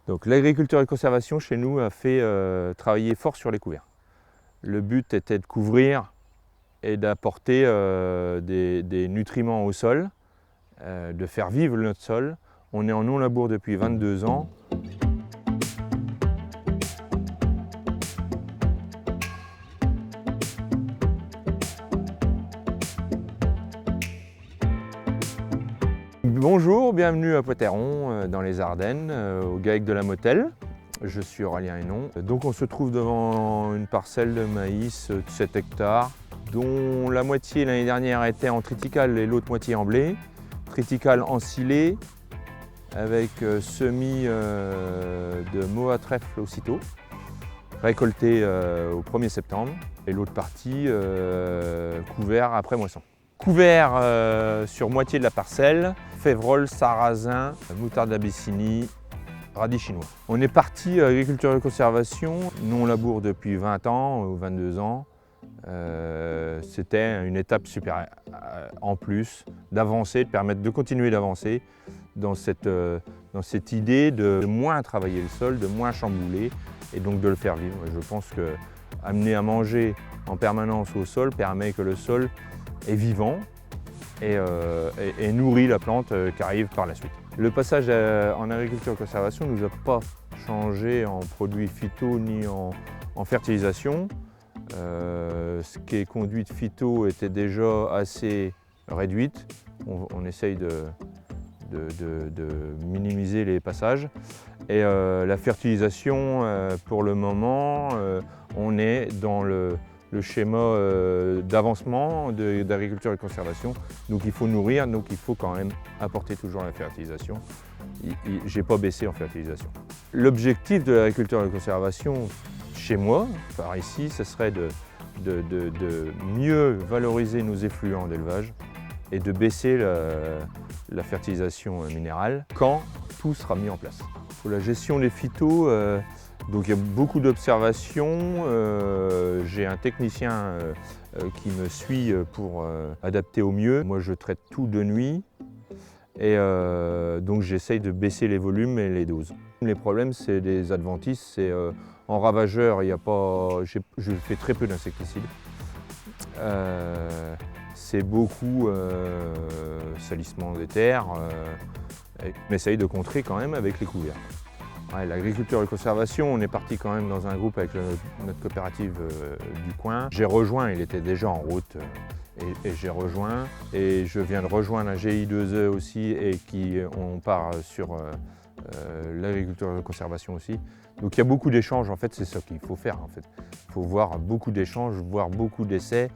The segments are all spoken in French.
Donc l'agriculture et conservation chez nous a fait travailler fort sur les couverts. Le but était de couvrir et d'apporter des nutriments au sol, de faire vivre notre sol. On est en non-labour depuis 22 ans. Bonjour, bienvenue à Poitéron, dans les Ardennes, au GAEC de la Motelle. Je suis Aurélien Hénon. Donc on se trouve devant une parcelle de maïs de 7 hectares, dont la moitié l'année dernière était en triticale et l'autre moitié en blé. Triticale ensilée, avec semis de moa à trèfle aussitôt, récolté au 1er septembre, et l'autre partie couvert après moisson. Couvert sur moitié de la parcelle, févrole, sarrasin, moutarde d'Abyssinie, radis chinois. On est parti agriculture et conservation, non-labour depuis 20 ans ou 22 ans. C'était une étape super en plus d'avancer, de permettre de continuer d'avancer dans cette idée de moins travailler le sol, de moins chambouler et donc de le faire vivre. Je pense que amener à manger en permanence au sol permet que le sol est vivant et nourrit la plante qui arrive par la suite. Le passage en agriculture et conservation ne nous a pas changé en produits phyto ni en fertilisation. Ce qui est conduite phyto était déjà assez réduite. On essaye de minimiser les passages. Et la fertilisation, pour le moment, on est dans le schéma d'avancement d'agriculture et conservation. Donc il faut nourrir, donc il faut quand même apporter toujours la fertilisation. J'ai pas baissé en fertilisation. L'objectif de l'agriculture et conservation chez moi, par ici, ce serait de mieux valoriser nos effluents d'élevage et de baisser la fertilisation minérale quand tout sera mis en place. Pour la gestion des phytos, donc il y a beaucoup d'observations. J'ai un technicien qui me suit pour adapter au mieux. Moi je traite tout de nuit et donc j'essaye de baisser les volumes et les doses. Les problèmes c'est des adventices, c'est en ravageur, je fais très peu d'insecticides. C'est beaucoup salissement des terres, on essaye de contrer quand même avec les couverts. Ouais, l'agriculture et conservation, on est parti quand même dans un groupe avec notre coopérative du coin. J'ai rejoint, il était déjà en route et j'ai rejoint. Et je viens de rejoindre un GI2E aussi et on part sur l'agriculture et la conservation aussi. Donc il y a beaucoup d'échanges, en fait c'est ça qu'il faut faire en fait. Il faut voir beaucoup d'échanges, voir beaucoup d'essais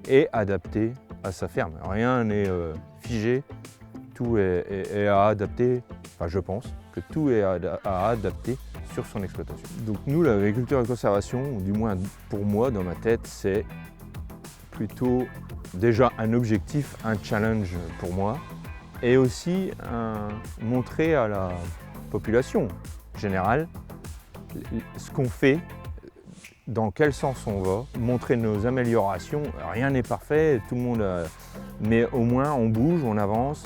et adapter à sa ferme. Rien n'est figé, tout est à adapter, enfin je pense que tout est à adapter sur son exploitation. Donc nous l'agriculture et la conservation, ou du moins pour moi dans ma tête, c'est plutôt déjà un objectif, un challenge pour moi et aussi montrer à la population générale ce qu'on fait, dans quel sens on va, montrer nos améliorations. Rien n'est parfait, tout le monde mais au moins on bouge, on avance